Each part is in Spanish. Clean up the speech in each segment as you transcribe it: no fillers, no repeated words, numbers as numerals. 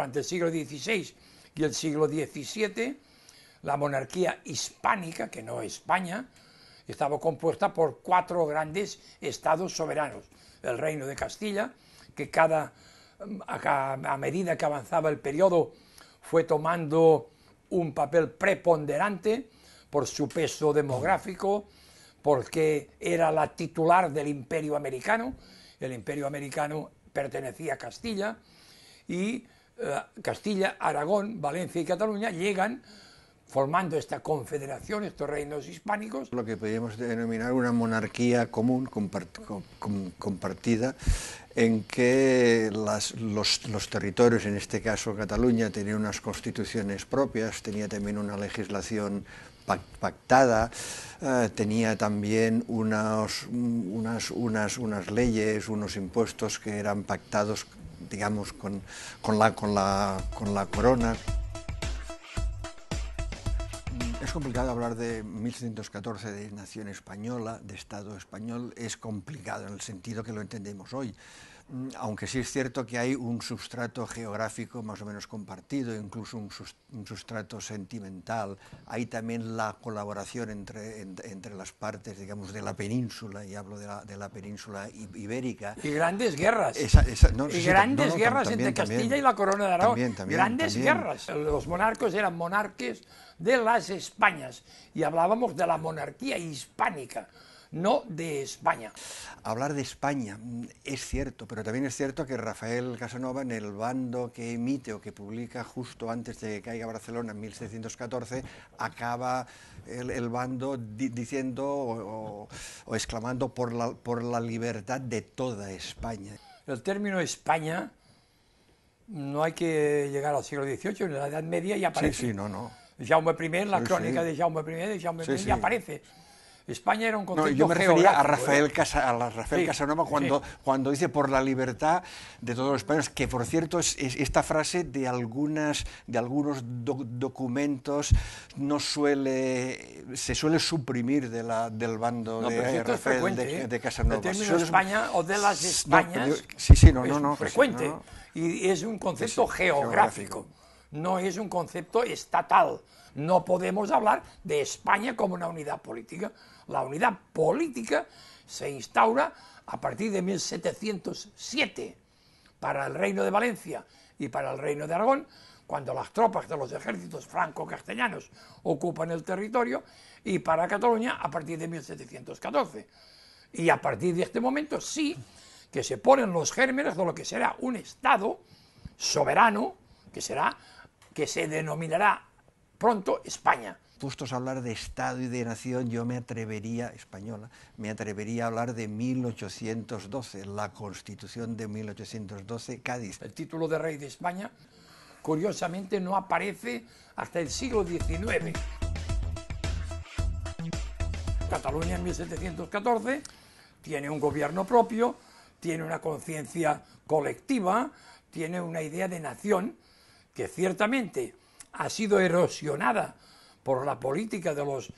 durante el siglo XVI y el siglo XVII, la monarquía hispánica, que no España, estaba compuesta por 4 grandes estados soberanos. El Reino de Castilla, que a medida que avanzaba el periodo fue tomando un papel preponderante por su peso demográfico, porque era la titular del Imperio Americano. El Imperio Americano pertenecía a Castilla, y Castilla, Aragón, Valencia y Cataluña llegan formando esta confederación, estos reinos hispánicos. Lo que podríamos denominar una monarquía común, compartida, en que los territorios, en este caso Cataluña, tenían unas constituciones propias, tenía también una legislación pactada, tenía también unas leyes, unos impuestos que eran pactados, digamos, con la corona. Es complicado hablar de 1714, de nación española, de Estado español, es complicado en el sentido que lo entendemos hoy. Aunque sí es cierto que hay un sustrato geográfico más o menos compartido, incluso un sustrato sentimental. Hay también la colaboración entre las partes, digamos, de la península, y hablo de la península ibérica. Y grandes guerras. Grandes guerras entre Castilla y la Corona de Aragón. Grandes guerras. Los monarcos eran monarques de las Españas, y hablábamos de la monarquía hispánica, no de España. Hablar de España es cierto, pero también es cierto que Rafael Casanova, en el bando que emite o que publica justo antes de que caiga Barcelona en 1714, acaba el bando diciendo o exclamando por la libertad de toda España. El término España no hay que llegar al siglo XVIII, en la Edad Media ya aparece. Sí, no. Jaume I, la crónica de Jaume I, ya aparece. España era un concepto yo me refería a Rafael Casanova cuando dice por la libertad de todos los españoles, que por cierto es esta frase de algunos documentos se suele suprimir del bando de Rafael de Casanova. El término España o de las Españas es frecuente, y es un concepto geográfico, no es un concepto estatal. No podemos hablar de España como una unidad política. La unidad política se instaura a partir de 1707 para el Reino de Valencia y para el Reino de Aragón, cuando las tropas de los ejércitos franco-castellanos ocupan el territorio, y para Cataluña a partir de 1714. Y a partir de este momento sí que se ponen los gérmenes de lo que será un Estado soberano, que se denominará pronto España. Puestos a hablar de Estado y de nación, yo me atrevería a hablar de 1812, la Constitución de 1812, Cádiz. El título de rey de España, curiosamente, no aparece hasta el siglo XIX. Cataluña en 1714 tiene un gobierno propio, tiene una conciencia colectiva, tiene una idea de nación que ciertamente ha sido erosionada por la política de los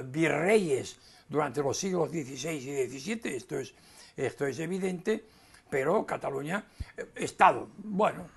virreyes durante los siglos XVI y XVII, esto es evidente, pero Cataluña, Estado, bueno,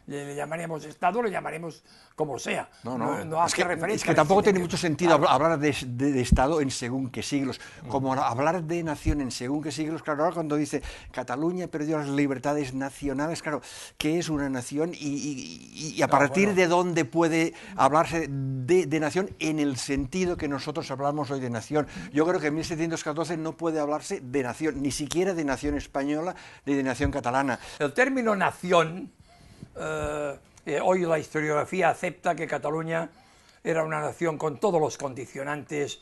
le llamaremos Estado, le llamaremos como sea. No hace referencia. Es que tampoco tiene mucho sentido hablar de Estado en según qué siglos, como hablar de nación en según qué siglos. Claro, ahora cuando dice Cataluña perdió las libertades nacionales, claro, ¿qué es una nación? Y a partir de dónde puede hablarse de nación en el sentido que nosotros hablamos hoy de nación. Yo creo que en 1714 no puede hablarse de nación, ni siquiera de nación española ni de nación catalana. El término nación, hoy la historiografía acepta que Cataluña era una nación con todos los condicionantes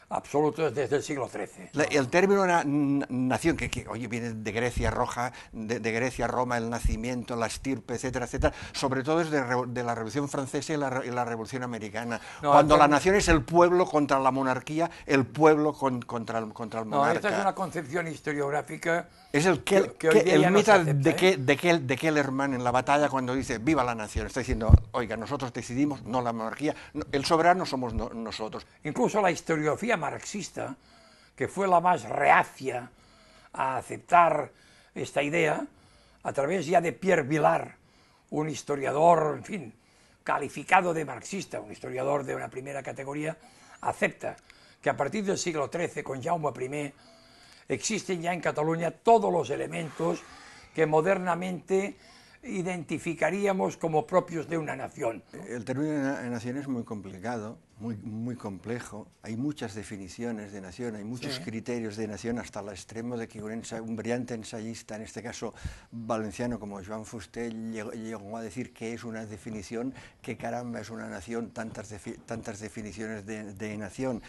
absolutos desde el siglo XIII. El término nación, que oye, viene de Grecia Roja, de Grecia, Roma, el nacimiento, la estirpe, etcétera, etcétera, sobre todo es de la Revolución Francesa y la Revolución Americana. Cuando la nación es el pueblo contra la monarquía, el pueblo contra el monarca. No, esta es una concepción historiográfica. Es el mito de Kellerman en la batalla, cuando dice viva la nación, está diciendo, oiga, nosotros decidimos, no la monarquía, el soberano somos nosotros. Incluso la historiografía marxista, que fue la más reacia a aceptar esta idea, a través ya de Pierre Vilar, un historiador, en fin, calificado de marxista, un historiador de una primera categoría, acepta que a partir del siglo XIII, con Jaume I, existen ya en Cataluña todos los elementos que modernamente identificaríamos como propios de una nación. El término de nación es muy complicado, muy complejo. Hay muchas definiciones de nación, hay muchos criterios de nación, hasta el extremo de que un brillante ensayista, en este caso valenciano como Joan Fuster, llegó a decir que es una definición, que caramba es una nación, tantas definiciones de nación.